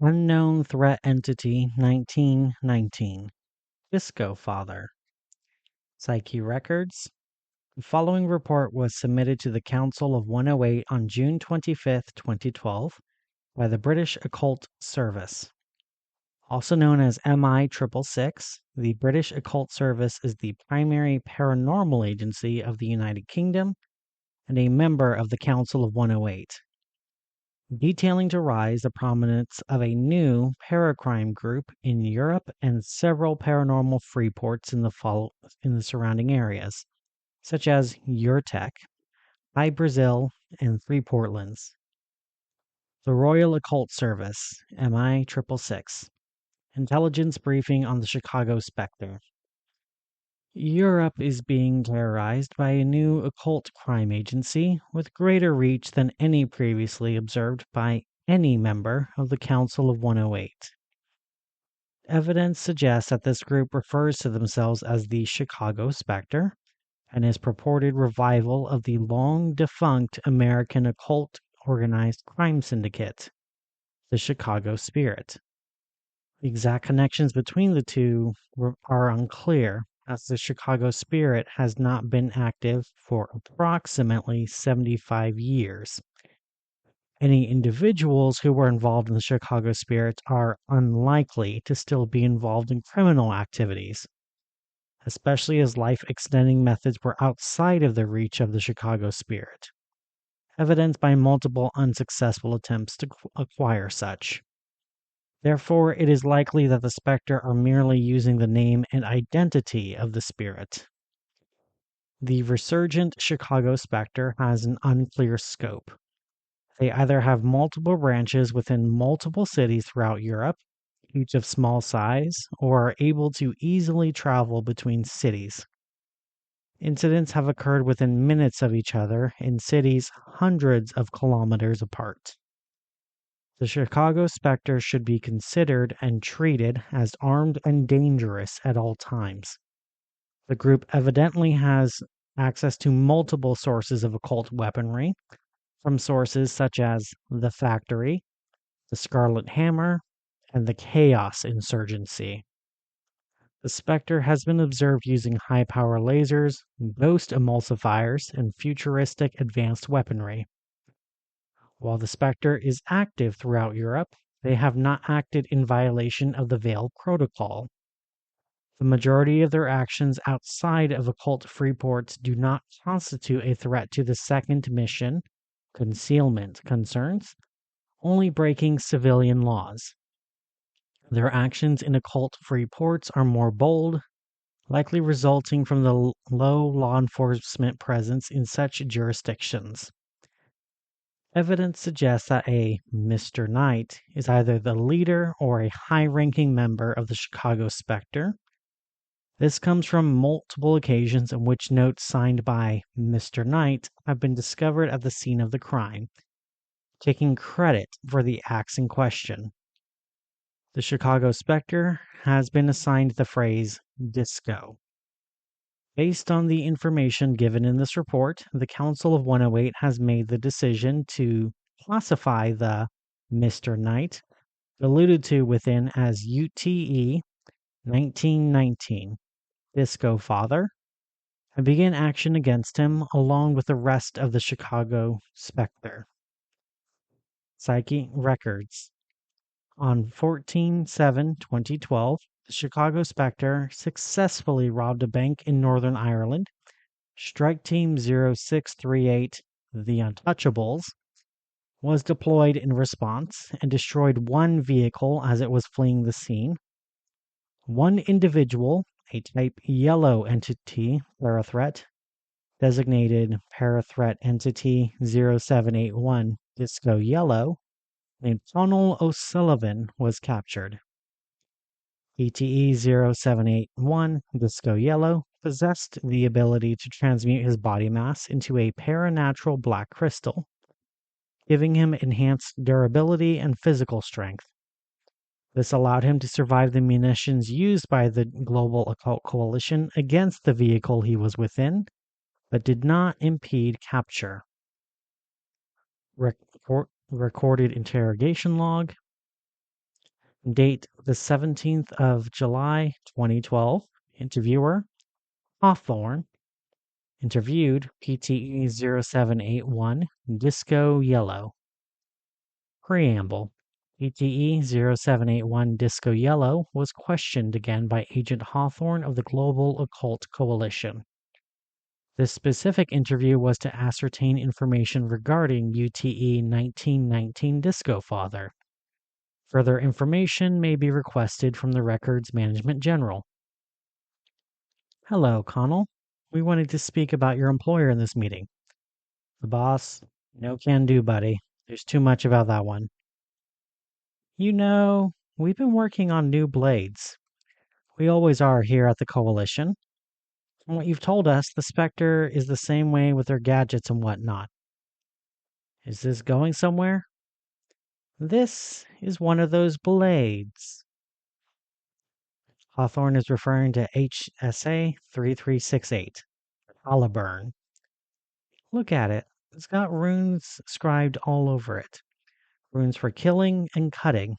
Unknown Threat Entity 1919. Discofather. Psyche Records. The following report was submitted to the Council of 108 on June 25, 2012, by the British Occult Service. Also known as MI-666, the British Occult Service is the primary paranormal agency of the United Kingdom and a member of the Council of 108. Detailing to rise the prominence of a new paracrime group in Europe and several paranormal freeports in the surrounding areas, such as Urtec, High Brazil, and Three Portlands. The Royal Occult Service, MI-666. Intelligence briefing on the Chicago Spectre. Europe is being terrorized by a new occult crime agency with greater reach than any previously observed by any member of the Council of 108. Evidence suggests that this group refers to themselves as the Chicago Spectre and is purported revival of the long-defunct American occult organized crime syndicate, the Chicago Spirit. The exact connections between the two are unclear, as the Chicago Spirit has not been active for approximately 75 years. Any individuals who were involved in the Chicago Spirit are unlikely to still be involved in criminal activities, especially as life-extending methods were outside of the reach of the Chicago Spirit, evidenced by multiple unsuccessful attempts to acquire such. Therefore, it is likely that the Spectre are merely using the name and identity of the spirit. The resurgent Chicago Spectre has an unclear scope. They either have multiple branches within multiple cities throughout Europe, each of small size, or are able to easily travel between cities. Incidents have occurred within minutes of each other in cities hundreds of kilometers apart. The Chicago Spectre should be considered and treated as armed and dangerous at all times. The group evidently has access to multiple sources of occult weaponry, from sources such as the Factory, the Scarlet Hammer, and the Chaos Insurgency. The Spectre has been observed using high-power lasers, ghost emulsifiers, and futuristic advanced weaponry. While the Spectre is active throughout Europe, they have not acted in violation of the Veil Protocol. The majority of their actions outside of occult freeports do not constitute a threat to the second mission, concealment concerns, only breaking civilian laws. Their actions in occult freeports are more bold, likely resulting from the low law enforcement presence in such jurisdictions. Evidence suggests that a Mr. Knight is either the leader or a high-ranking member of the Chicago Spectre. This comes from multiple occasions in which notes signed by Mr. Knight have been discovered at the scene of the crime, taking credit for the acts in question. The Chicago Spectre has been assigned the phrase disco. Based on the information given in this report, the Council of 108 has made the decision to classify the Mr. Knight, alluded to within as UTE-1919, Discofather, and begin action against him along with the rest of the Chicago Spectre. Psyche Records. On 14/7/2012, the Chicago Spectre successfully robbed a bank in Northern Ireland. Strike Team 0638, the Untouchables, was deployed in response and destroyed one vehicle as it was fleeing the scene. One individual, a Type Yellow entity parathreat, designated Parathreat Entity 0781 Disco Yellow, named Donald O'Sullivan, was captured. ETE 0781 Disco Yellow possessed the ability to transmute his body mass into a paranatural black crystal, giving him enhanced durability and physical strength. This allowed him to survive the munitions used by the Global Occult Coalition against the vehicle he was within, but did not impede capture. Recorded interrogation log. Date the 17th of July, 2012. Interviewer, Hawthorne. Interviewed, PTE 0781, Disco Yellow. Preamble. PTE 0781 Disco Yellow was questioned again by Agent Hawthorne of the Global Occult Coalition. This specific interview was to ascertain information regarding UTE-1919 Discofather. Further information may be requested from the Records Management General. Hello, Connell. We wanted to speak about your employer in this meeting. The boss? No can do, buddy. There's too much about that one. You know, we've been working on new blades. We always are here at the Coalition. From what you've told us, the Spectre is the same way with their gadgets and whatnot. Is this going somewhere? This is one of those blades. Hawthorne is referring to HSA 3368, Holoburn. Look at it. It's got runes scribed all over it. Runes for killing and cutting.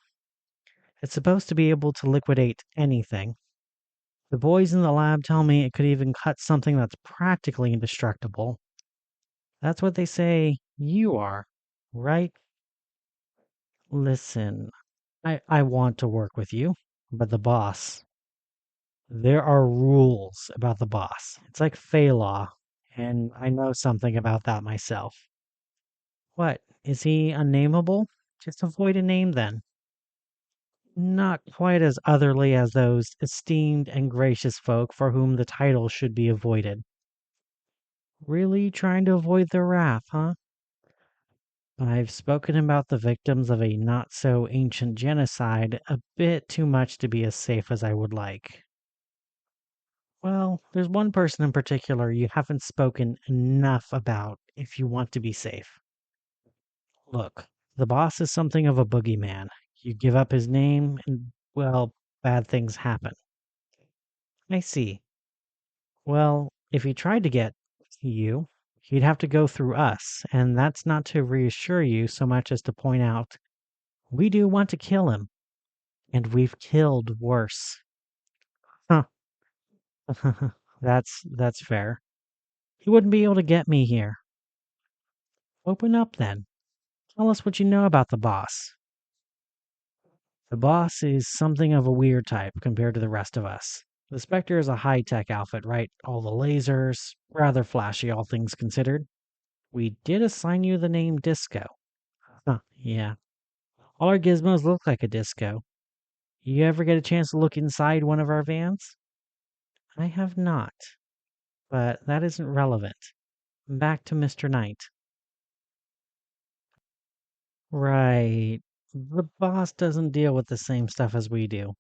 It's supposed to be able to liquidate anything. The boys in the lab tell me it could even cut something that's practically indestructible. That's what they say you are, right? Listen, I want to work with you, but the boss. There are rules about the boss. It's like Fey law, and I know something about that myself. What, is he unnameable? Just avoid a name then. Not quite as otherly as those esteemed and gracious folk for whom the title should be avoided. Really trying to avoid their wrath, huh? I've spoken about the victims of a not so ancient genocide a bit too much to be as safe as I would like. Well, there's one person in particular you haven't spoken enough about if you want to be safe. Look, the boss is something of a boogeyman. You give up his name, and, well, bad things happen. I see. Well, if he tried to get you, he'd have to go through us, and that's not to reassure you so much as to point out we do want to kill him, and we've killed worse. Huh. That's fair. He wouldn't be able to get me here. Open up then. Tell us what you know about the boss. The boss is something of a weird type compared to the rest of us. The Spectre is a high-tech outfit, right? All the lasers, rather flashy, all things considered. We did assign you the name Disco. Huh, yeah. All our gizmos look like a disco. You ever get a chance to look inside one of our vans? I have not, but that isn't relevant. Back to Mr. Knight. Right. The boss doesn't deal with the same stuff as we do.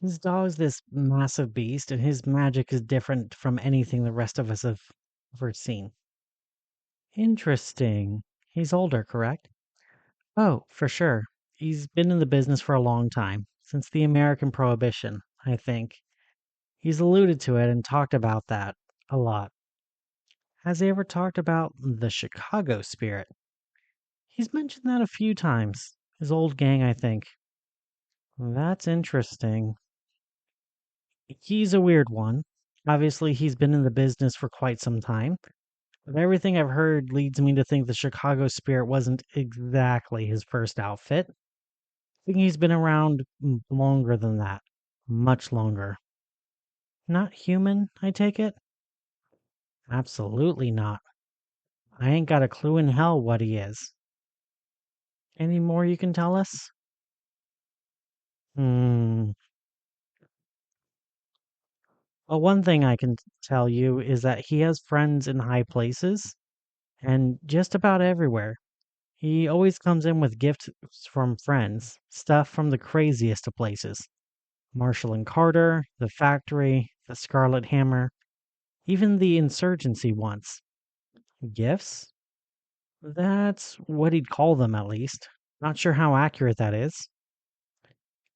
His dog's this massive beast, and his magic is different from anything the rest of us have ever seen. Interesting. He's older, correct? Oh, for sure. He's been in the business for a long time, since the American Prohibition, I think. He's alluded to it and talked about that a lot. Has he ever talked about the Chicago spirit? He's mentioned that a few times. His old gang, I think. That's interesting. He's a weird one. Obviously, he's been in the business for quite some time, but everything I've heard leads me to think the Chicago spirit wasn't exactly his first outfit. I think he's been around longer than that. Much longer. Not human, I take it? Absolutely not. I ain't got a clue in hell what he is. Any more you can tell us? Hmm. Well, one thing I can tell you is that he has friends in high places and just about everywhere. He always comes in with gifts from friends, stuff from the craziest of places. Marshall and Carter, the factory, the Scarlet Hammer, even the insurgency once. Gifts? That's what he'd call them, at least. Not sure how accurate that is.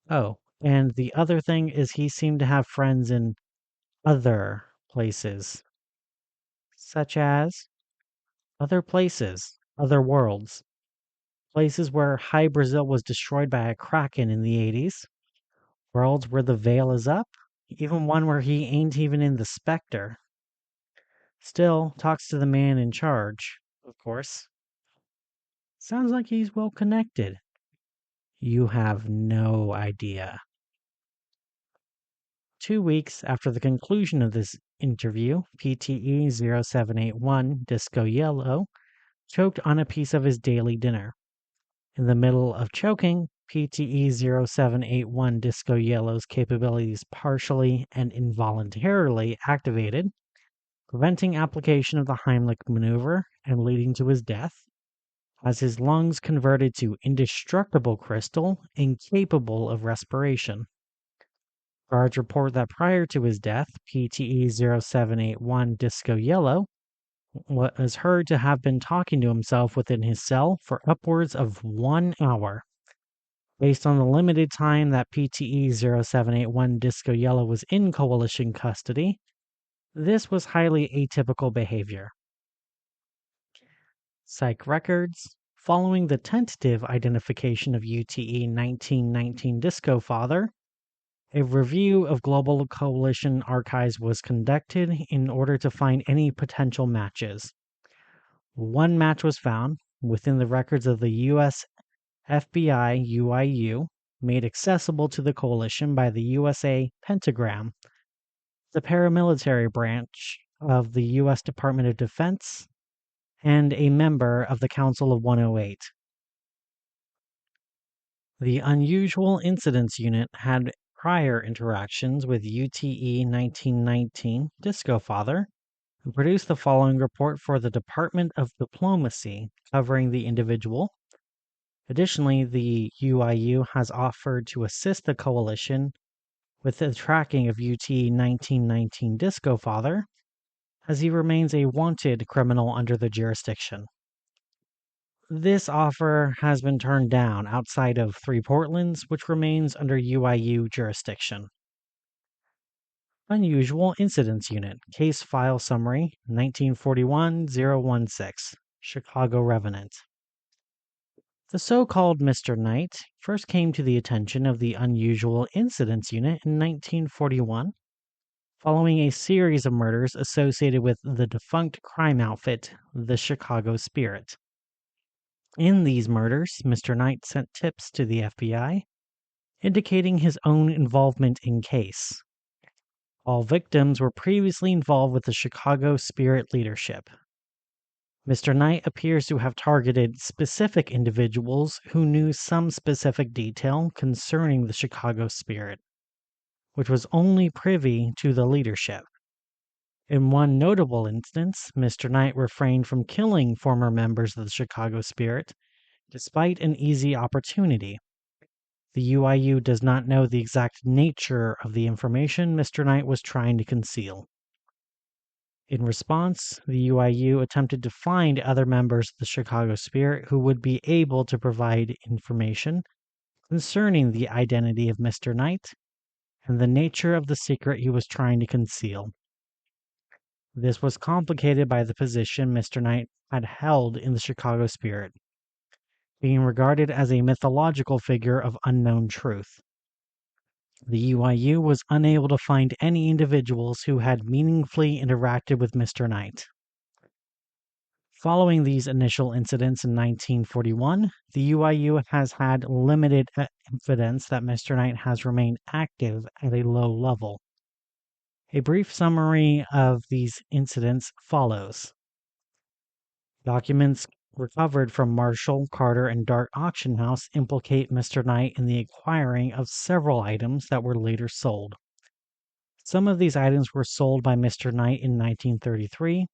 Oh, and the other thing is he seemed to have friends in other places, such as other places, other worlds. places where High Brazil was destroyed by a kraken in the 80s, worlds where the veil is up, even one where he ain't even in the Spectre. Still talks to the man in charge, of course. Sounds like he's well connected. You have no idea. 2 weeks after the conclusion of this interview, PTE 0781 Disco Yellow choked on a piece of his daily dinner. In the middle of choking, PTE 0781 Disco Yellow's capabilities partially and involuntarily activated, preventing application of the Heimlich maneuver and leading to his death, as his lungs converted to indestructible crystal incapable of respiration. Guards report that prior to his death, PTE 0781 Disco Yellow was heard to have been talking to himself within his cell for upwards of 1 hour. Based on the limited time that PTE 0781 Disco Yellow was in Coalition custody, this was highly atypical behavior. Psych records. Following the tentative identification of UTE-1919 Discofather, a review of Global Coalition archives was conducted in order to find any potential matches. One match was found within the records of the U.S. FBI UIU, made accessible to the Coalition by the USA Pentagram, the paramilitary branch of the U.S. Department of Defense, and a member of the Council of 108. The Unusual Incidents Unit had prior interactions with UTE-1919 Discofather and produced the following report for the Department of Diplomacy covering the individual. Additionally, the UIU has offered to assist the Coalition with the tracking of UTE-1919 Discofather, as he remains a wanted criminal under the jurisdiction. This offer has been turned down outside of 3 Portlands, which remains under UIU jurisdiction. Unusual Incidents Unit, Case File Summary, 1941-016, Chicago Revenant. The so-called Mr. Knight first came to the attention of the Unusual Incidents Unit in 1941, following a series of murders associated with the defunct crime outfit, the Chicago Spirit. In these murders, Mr. Knight sent tips to the FBI, indicating his own involvement in case. All victims were previously involved with the Chicago Spirit leadership. Mr. Knight appears to have targeted specific individuals who knew some specific detail concerning the Chicago Spirit, which was only privy to the leadership. In one notable instance, Mr. Knight refrained from killing former members of the Chicago Spirit, despite an easy opportunity. The UIU does not know the exact nature of the information Mr. Knight was trying to conceal. In response, the UIU attempted to find other members of the Chicago Spirit who would be able to provide information concerning the identity of Mr. Knight and the nature of the secret he was trying to conceal. This was complicated by the position Mr. Knight had held in the Chicago Spirit, being regarded as a mythological figure of unknown truth. The UIU was unable to find any individuals who had meaningfully interacted with Mr. Knight. Following these initial incidents in 1941, the UIU has had limited evidence that Mr. Knight has remained active at a low level. A brief summary of these incidents follows. Documents recovered from Marshall, Carter, and Dart Auction House implicate Mr. Knight in the acquiring of several items that were later sold. Some of these items were sold by Mr. Knight in 1933,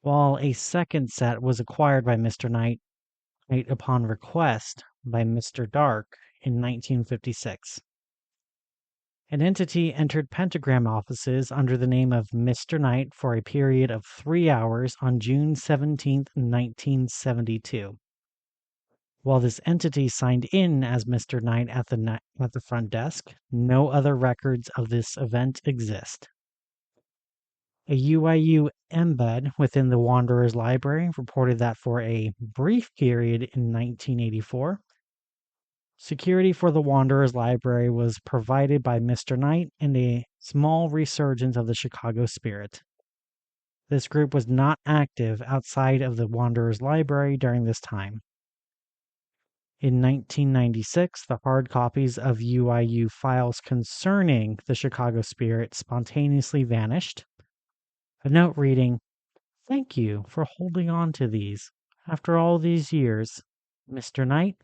while a second set was acquired by Mr. Knight upon request by Mr. Dark in 1956. An entity entered Pentagram offices under the name of Mr. Knight for a period of 3 hours on June 17, 1972. While this entity signed in as Mr. Knight at the front desk, no other records of this event exist. A UIU embed within the Wanderer's Library reported that for a brief period in 1984, security for the Wanderer's Library was provided by Mr. Knight and a small resurgence of the Chicago Spirit. This group was not active outside of the Wanderer's Library during this time. In 1996, the hard copies of UIU files concerning the Chicago Spirit spontaneously vanished. A note reading, "Thank you for holding on to these. After all these years, Mr. Knight,"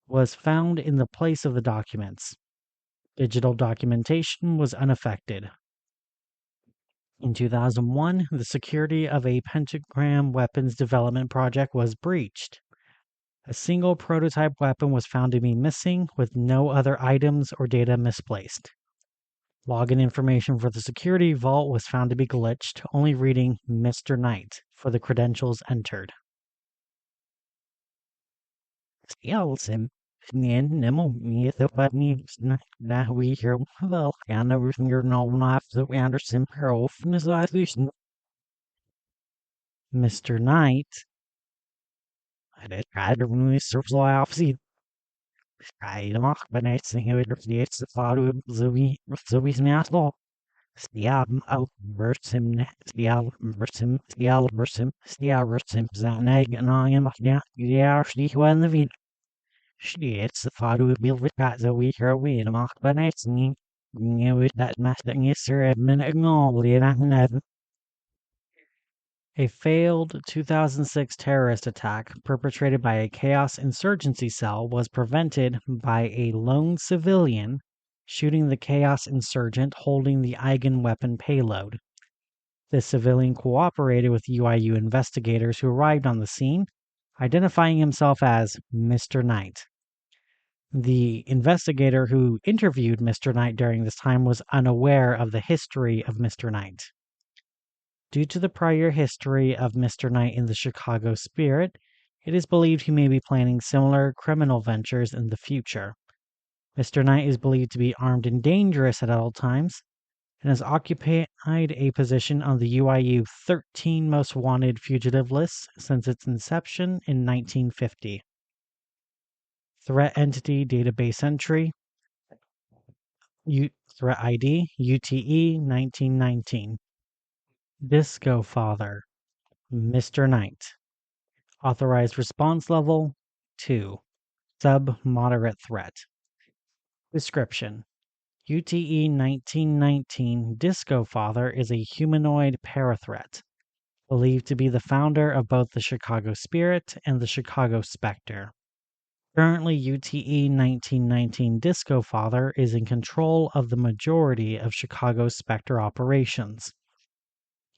was found in the place of the documents. Digital documentation was unaffected. In 2001, the security of a pentagram weapons development project was breached. A single prototype weapon was found to be missing, with no other items or data misplaced. Login information for the security vault was found to be glitched, only reading Mr. Knight for the credentials entered. Mr. Knight A failed 2006 terrorist attack perpetrated by a Chaos Insurgency cell was prevented by a lone civilian shooting the Chaos Insurgent holding the Eigen weapon payload. This civilian cooperated with UIU investigators who arrived on the scene, identifying himself as Mr. Knight. The investigator who interviewed Mr. Knight during this time was unaware of the history of Mr. Knight. Due to the prior history of Mr. Knight in the Chicago Spirit, it is believed he may be planning similar criminal ventures in the future. Mr. Knight is believed to be armed and dangerous at all times, and has occupied a position on the UIU 13 Most Wanted Fugitive list since its inception in 1950. Threat Entity Database Entry Threat ID UTE-1919 Discofather Mr. Knight Authorized Response Level 2 Sub-Moderate Threat Description UTE-1919 Discofather is a humanoid parathreat, believed to be the founder of both the Chicago Spirit and the Chicago Spectre. Currently, UTE-1919 Discofather is in control of the majority of Chicago Spectre operations.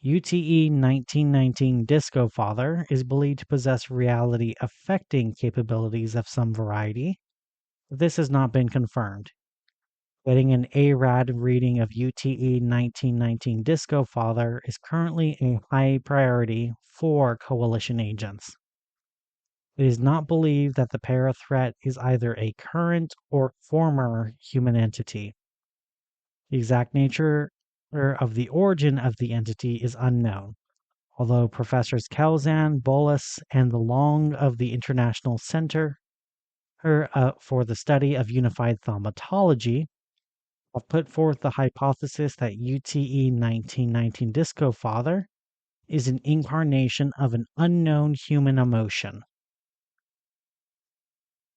UTE-1919 Discofather is believed to possess reality-affecting capabilities of some variety, but this has not been confirmed. Getting an ARAD reading of UTE-1919 Discofather is currently a high priority for Coalition agents. It is not believed that the parathreat is either a current or former human entity. The exact nature of the origin of the entity is unknown, although Professors Kelzan, Bolus, and the Long of the International Center for the Study of Unified Thaumatology have put forth the hypothesis that UTE-1919 Discofather is an incarnation of an unknown human emotion.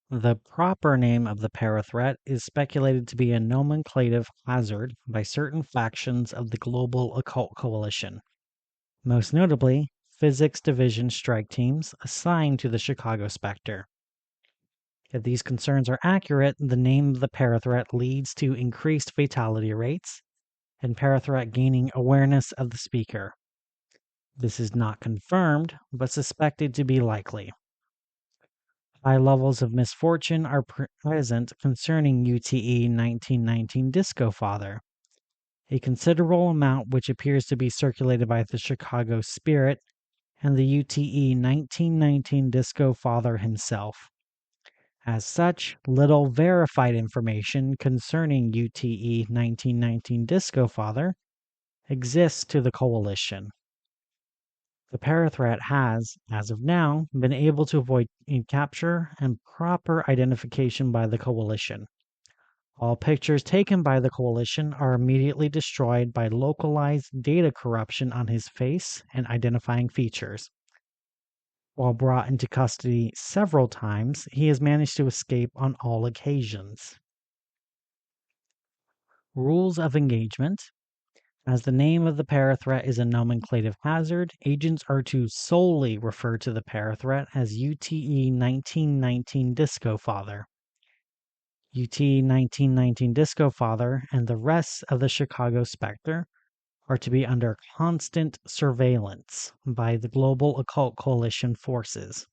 The proper name of the parathreat is speculated to be a nomenclative hazard by certain factions of the Global Occult Coalition, most notably Physics Division strike teams assigned to the Chicago Spectre. If these concerns are accurate, the name of the parathreat leads to increased fatality rates, and parathreat gaining awareness of the speaker. This is not confirmed, but suspected to be likely. High levels of misfortune are present concerning UTE-1919 Discofather, a considerable amount which appears to be circulated by the Chicago Spirit and the UTE-1919 Discofather himself. As such, little verified information concerning UTE-1919 Discofather exists to the Coalition. The parathreat has, as of now, been able to avoid capture and proper identification by the Coalition. All pictures taken by the Coalition are immediately destroyed by localized data corruption on his face and identifying features. While brought into custody several times, he has managed to escape on all occasions. Rules of engagement. As the name of the parathreat is a nomenclative hazard, agents are to solely refer to the parathreat as UTE-1919 Discofather. UTE-1919 Discofather and the rest of the Chicago Spectre are to be under constant surveillance by the Global Occult Coalition forces.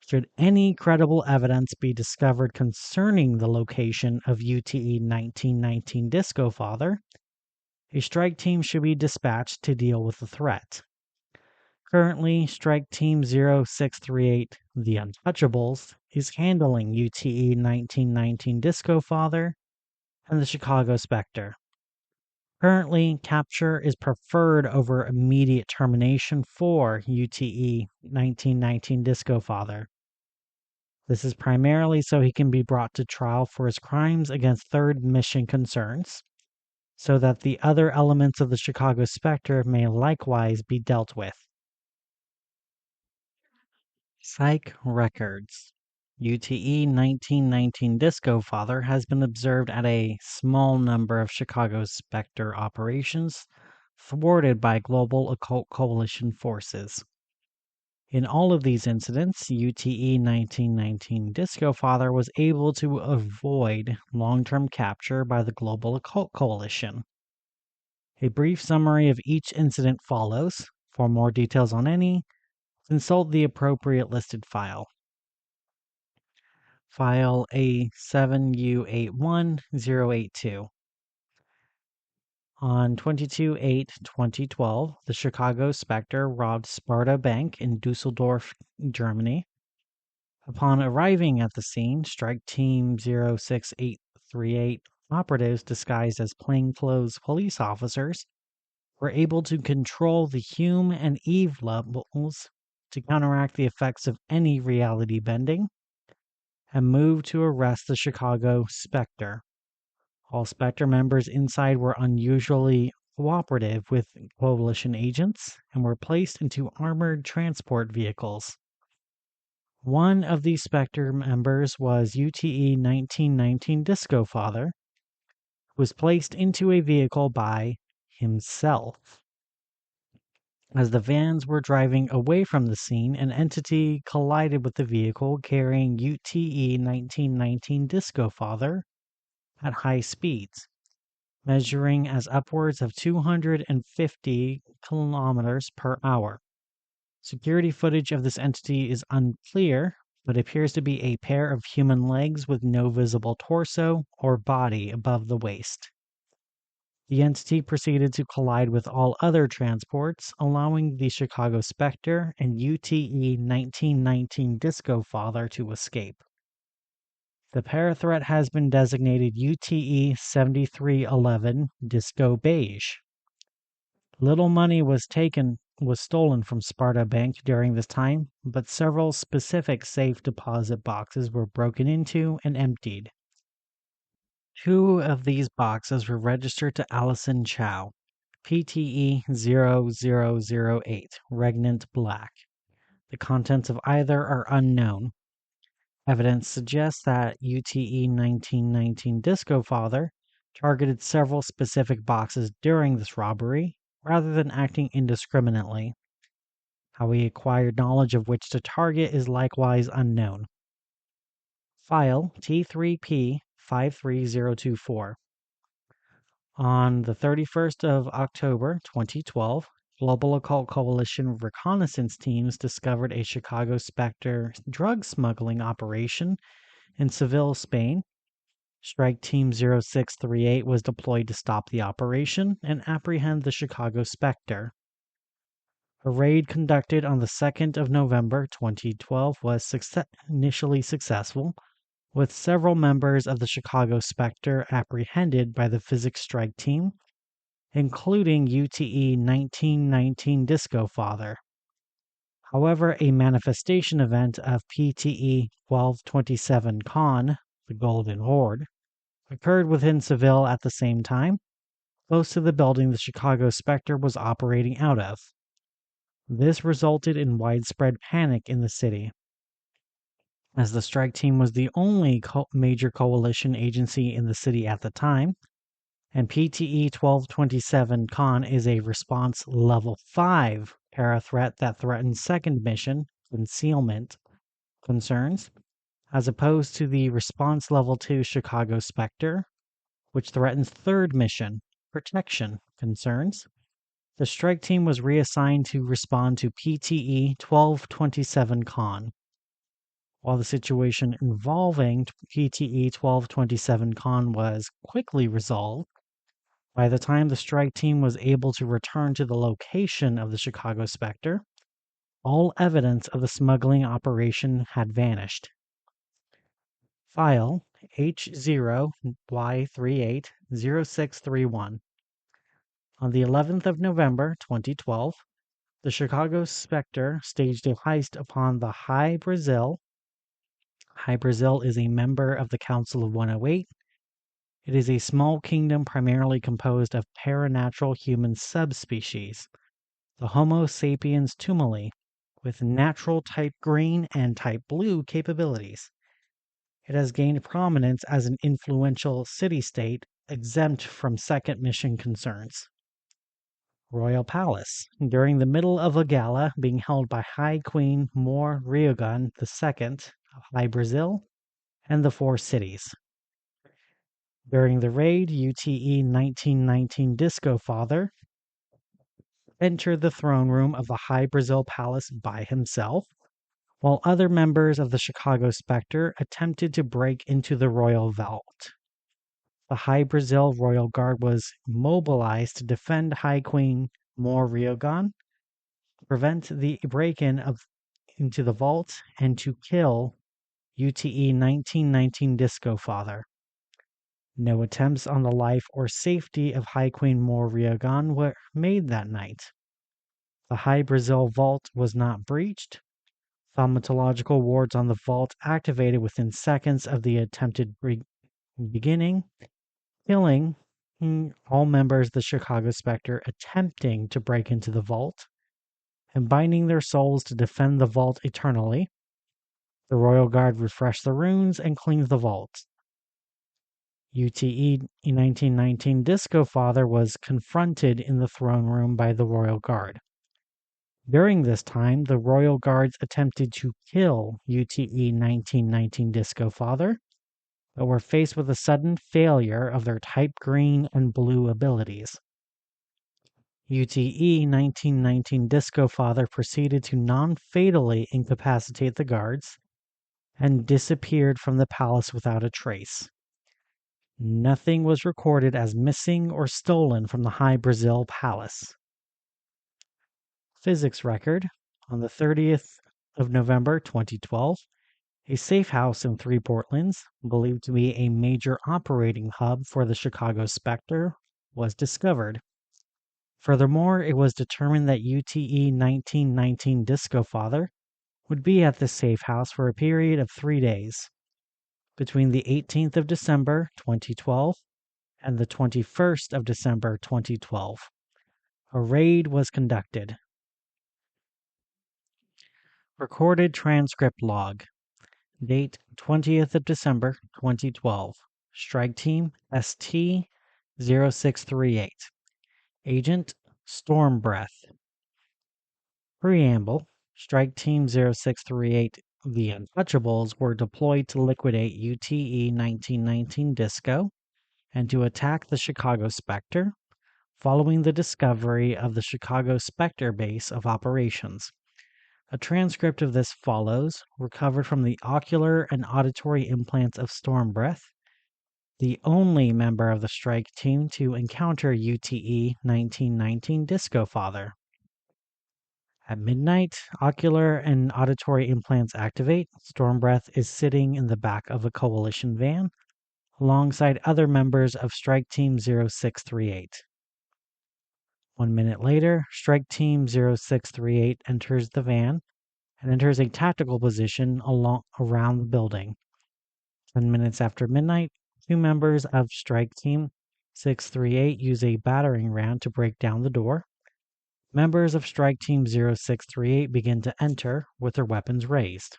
Should any credible evidence be discovered concerning the location of UTE-1919 Discofather, a strike team should be dispatched to deal with the threat. Currently, Strike Team 0638, the Untouchables, is handling UTE-1919 Discofather and the Chicago Spectre. Currently, capture is preferred over immediate termination for UTE-1919 Discofather. This is primarily so he can be brought to trial for his crimes against third mission concerns, so that the other elements of the Chicago Spectre may likewise be dealt with. Psych Records. UTE-1919 Discofather has been observed at a small number of Chicago Spectre operations thwarted by Global Occult Coalition forces. In all of these incidents, UTE-1919 Discofather was able to avoid long-term capture by the Global Occult Coalition. A brief summary of each incident follows. For more details on any, consult the appropriate listed file. File A7U81082. On 22/8/2012, the Chicago Spectre robbed Sparta Bank in Dusseldorf, Germany. Upon arriving at the scene, Strike Team 06838 operatives disguised as plainclothes police officers were able to control the Hume and Eve levels to counteract the effects of any reality bending and move to arrest the Chicago Spectre. All Spectre members inside were unusually cooperative with Coalition agents and were placed into armored transport vehicles. One of these Spectre members was UTE-1919 Discofather, who was placed into a vehicle by himself. As the vans were driving away from the scene, an entity collided with the vehicle carrying UTE-1919 Discofather at high speeds, measuring as upwards of 250 kilometers per hour. Security footage of this entity is unclear, but appears to be a pair of human legs with no visible torso or body above the waist. The entity proceeded to collide with all other transports, allowing the Chicago Spectre and UTE-1919 Discofather to escape. The parathreat has been designated UTE-7311 Disco Beige. Little money was stolen from Sparta Bank during this time, but several specific safe deposit boxes were broken into and emptied. 2 of these boxes were registered to Allison Chow, PTE 0008, Regnant Black. The contents of either are unknown. Evidence suggests that UTE-1919 Discofather targeted several specific boxes during this robbery, rather than acting indiscriminately. How he acquired knowledge of which to target is likewise unknown. File T3P53024. On the 31st of October 2012, Global Occult Coalition reconnaissance teams discovered a Chicago Spectre drug smuggling operation in Seville, Spain. Strike Team 0638 was deployed to stop the operation and apprehend the Chicago Spectre. A raid conducted on the 2nd of November 2012 was initially successful, with several members of the Chicago Spectre apprehended by the Physics Strike Team including UTE-1919 Discofather. However, a manifestation event of PTE-1227 Con, the Golden Horde, occurred within Seville at the same time, close to the building the Chicago Spectre was operating out of. This resulted in widespread panic in the city. As the strike team was the only major coalition agency in the city at the time, and PTE-1227 Con is a response level 5 para-threat that threatens second mission, concealment, concerns, as opposed to the response level 2 Chicago Spectre, which threatens third mission, protection, concerns. The strike team was reassigned to respond to PTE-1227 Con. While the situation involving PTE-1227 Con was quickly resolved, by the time the strike team was able to return to the location of the Chicago Spectre, all evidence of the smuggling operation had vanished. File H0Y380631. On the 11th of November 2012, the Chicago Spectre staged a heist upon the High Brazil. High Brazil is a member of the Council of 108. It is a small kingdom primarily composed of paranatural human subspecies, the Homo sapiens tumuli, with natural type green and type blue capabilities. It has gained prominence as an influential city-state exempt from second mission concerns. Royal Palace, during the middle of a gala being held by High Queen Mor Riogun II of High Brazil and the Four Cities. During the raid, UTE-1919 Discofather entered the throne room of the High Brazil Palace by himself, while other members of the Chicago Spectre attempted to break into the royal vault. The High Brazil Royal Guard was mobilized to defend High Queen Mor Riogun, prevent the break-in into the vault, and to kill UTE-1919 Discofather. No attempts on the life or safety of High Queen Mor Riogun were made that night. The High Brazil vault was not breached. Thaumatological wards on the vault activated within seconds of the attempted beginning, killing all members of the Chicago Spectre attempting to break into the vault, and binding their souls to defend the vault eternally. The Royal Guard refreshed the runes and cleaned the vault. UTE-1919 Discofather was confronted in the throne room by the Royal Guard. During this time, the Royal Guards attempted to kill UTE-1919 Discofather, but were faced with a sudden failure of their type green and blue abilities. UTE-1919 Discofather proceeded to non-fatally incapacitate the guards and disappeared from the palace without a trace. Nothing was recorded as missing or stolen from the High Brazil Palace. Physics record. On the 30th of November 2012, a safe house in Three Portlands, believed to be a major operating hub for the Chicago Spectre, was discovered. Furthermore, it was determined that UTE-1919 Discofather would be at this safe house for a period of 3 days, between the 18th of December 2012 and the 21st of December 2012. A raid was conducted. Recorded transcript log. Date 20th of December 2012. Strike Team ST-0638. Agent Stormbreath. Preamble. Strike Team 0638, the Untouchables, were deployed to liquidate UTE-1919 Disco and to attack the Chicago Spectre, following the discovery of the Chicago Spectre base of operations. A transcript of this follows, recovered from the ocular and auditory implants of Stormbreath, the only member of the strike team to encounter UTE-1919 Discofather. At midnight, ocular and auditory implants activate. Stormbreath is sitting in the back of a coalition van, alongside other members of Strike Team 0638. 1 minute later, Strike Team 0638 enters the van and enters a tactical position around the building. 10 minutes after midnight, 2 members of Strike Team 638 use a battering ram to break down the door. Members of Strike Team 0638 begin to enter with their weapons raised.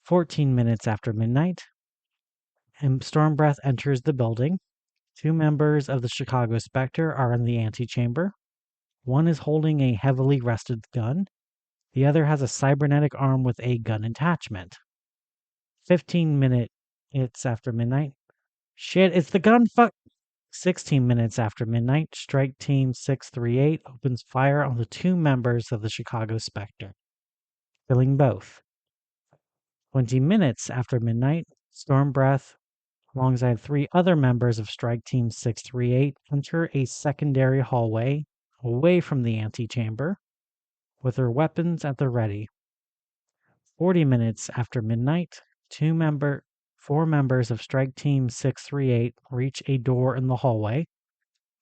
14 minutes after midnight, Stormbreath enters the building. 2 members of the Chicago Spectre are in the antechamber. One is holding a heavily rusted gun. The other has a cybernetic arm with a gun attachment. 15 minutes after midnight. Shit, it's the gun, fuck! 16 minutes after midnight, Strike Team 638 opens fire on the 2 members of the Chicago Spectre, killing both. 20 minutes after midnight, Stormbreath, alongside 3 other members of Strike Team 638, enter a secondary hallway away from the antechamber, with their weapons at the ready. 40 minutes after midnight, 4 members of Strike Team 638 reach a door in the hallway.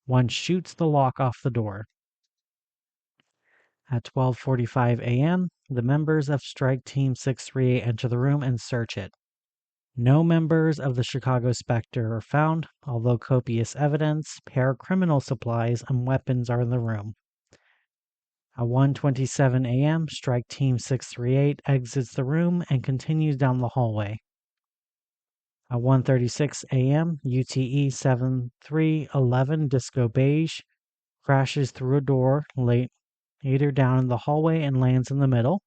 One shoots the lock off the door. At 12:45 a.m., the members of Strike Team 638 enter the room and search it. No members of the Chicago Spectre are found, although copious evidence, paracriminal supplies, and weapons are in the room. At 1:27 a.m., Strike Team 638 exits the room and continues down the hallway. At 1:36 a.m., UTE 7311 Disco Beige crashes through a door later down in the hallway and lands in the middle.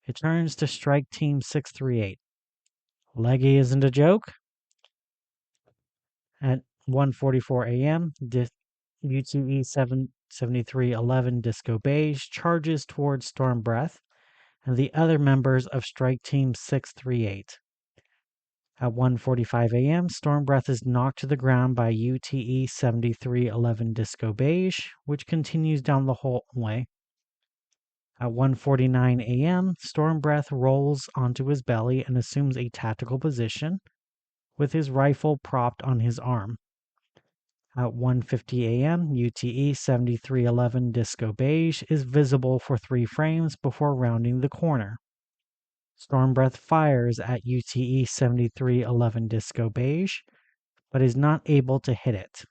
It turns to Strike Team 638. Leggy isn't a joke. At 1:44 a.m., UTE 7311 Disco Beige charges towards Stormbreath and the other members of Strike Team 638. At 1:45 a.m., Stormbreath is knocked to the ground by UTE 7311 Disco Beige, which continues down the hallway. At 1:49 a.m., Stormbreath rolls onto his belly and assumes a tactical position, with his rifle propped on his arm. At 1:50 a.m., UTE 7311 Disco Beige is visible for 3 frames before rounding the corner. Stormbreath fires at UTE 7311 Disco Beige, but is not able to hit it.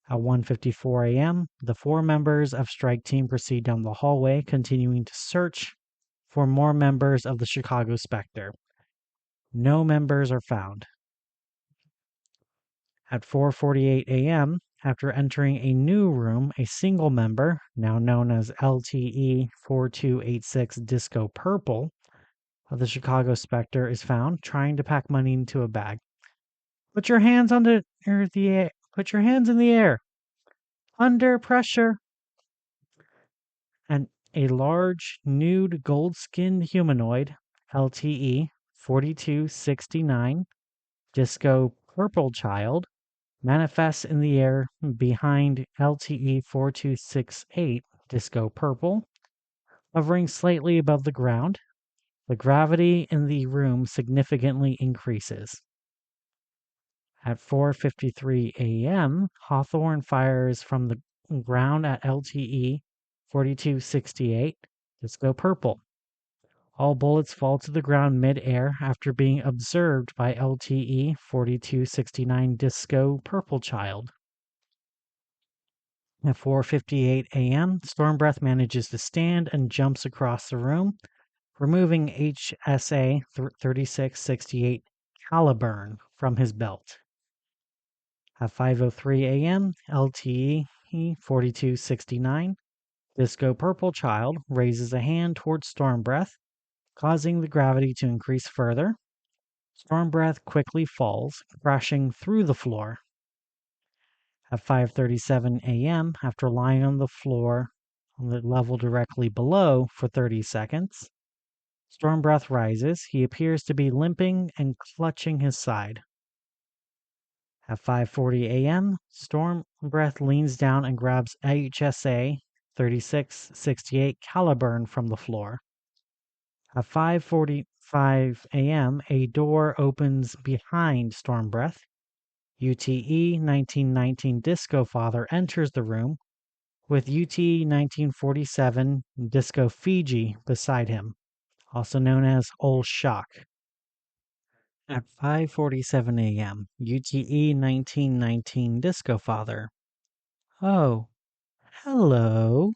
At 1:54 a.m., the 4 members of Strike Team proceed down the hallway, continuing to search for more members of the Chicago Spectre. No members are found. At 4:48 a.m., after entering a new room, a single member, now known as LTE 4286 Disco Purple, of the Chicago Spectre is found trying to pack money into a bag. Put your hands in the air. Under pressure. And a large, nude, gold-skinned humanoid, LTE 4269 Disco Purple Child, manifests in the air behind LTE 4268 Disco Purple, hovering slightly above the ground. The gravity in the room significantly increases. At 4:53 a.m., Hawthorne fires from the ground at LTE 4268 Disco Purple. All bullets fall to the ground mid-air after being observed by LTE 4269 Disco Purple Child. At 4:58 a.m., Stormbreath manages to stand and jumps across the room, removing HSA 3668 Caliburn from his belt. At 5:03 a.m., LTE 4269 Disco Purple Child raises a hand towards Stormbreath, causing the gravity to increase further. Stormbreath quickly falls, crashing through the floor. At 5:37 a.m., after lying on the floor on the level directly below for 30 seconds, Stormbreath rises. He appears to be limping and clutching his side. At 5:40 a.m., Stormbreath leans down and grabs HSA 3668 Caliburn from the floor. At 5:45 a.m., a door opens behind Stormbreath. UTE 1919 Discofather enters the room with UT-1947 Disco Fiji beside him, also known as Old Shock. At 5:47 a.m., UTE-1919 Discofather. Oh, hello.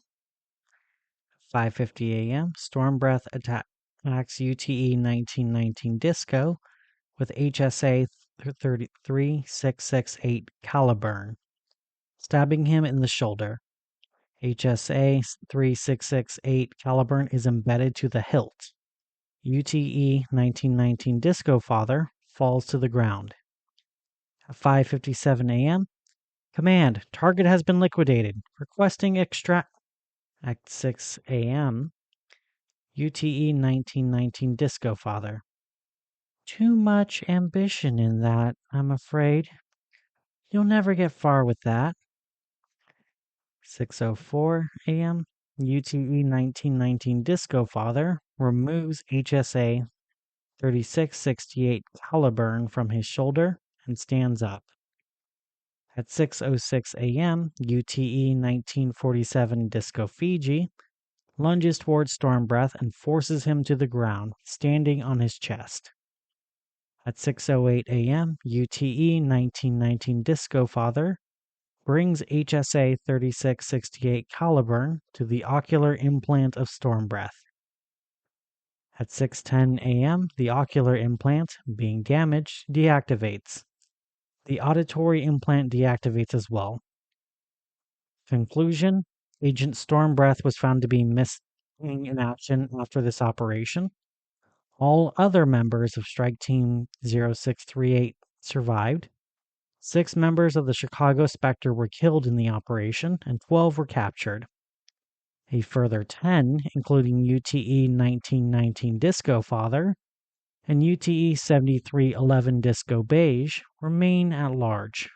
5:50 a.m., Stormbreath attacks UTE-1919 Disco with HSA 3668 Caliburn, stabbing him in the shoulder. HSA 3668 Caliburn is embedded to the hilt. UTE 1919 Discofather falls to the ground. At 5:57 a.m., Command, target has been liquidated. Requesting extract. At 6 a.m., UTE 1919 Discofather. Too much ambition in that, I'm afraid. You'll never get far with that. 6:04 a.m., UTE 1919 Discofather removes HSA 3668 Caliburn from his shoulder and stands up. At 6:06 a.m., UTE 1947 Disco Fiji lunges towards Stormbreath and forces him to the ground, standing on his chest. At 6:08 a.m., UTE 1919 Discofather brings HSA 3668 Caliburn to the ocular implant of Stormbreath. At 6:10 a.m., the ocular implant, being damaged, deactivates. The auditory implant deactivates as well. Conclusion: Agent Stormbreath was found to be missing in action after this operation. All other members of Strike Team 0638 survived. 6 members of the Chicago Spectre were killed in the operation, and 12 were captured. A further 10, including UTE 1919 Discofather and UTE 7311 Disco Beige, remain at large.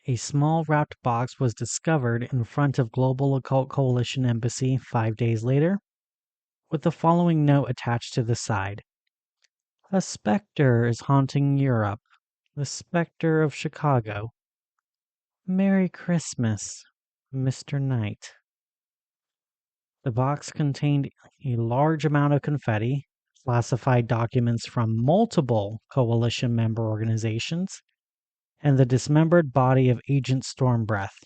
A small wrapped box was discovered in front of Global Occult Coalition Embassy 5 days later, with the following note attached to the side. A specter is haunting Europe, the specter of Chicago. Merry Christmas, Mr. Knight. The box contained a large amount of confetti, classified documents from multiple Coalition member organizations, and the dismembered body of Agent Stormbreath.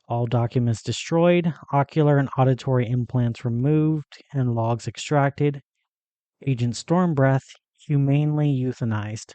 All documents destroyed, ocular and auditory implants removed, and logs extracted. Agent Stormbreath humanely euthanized.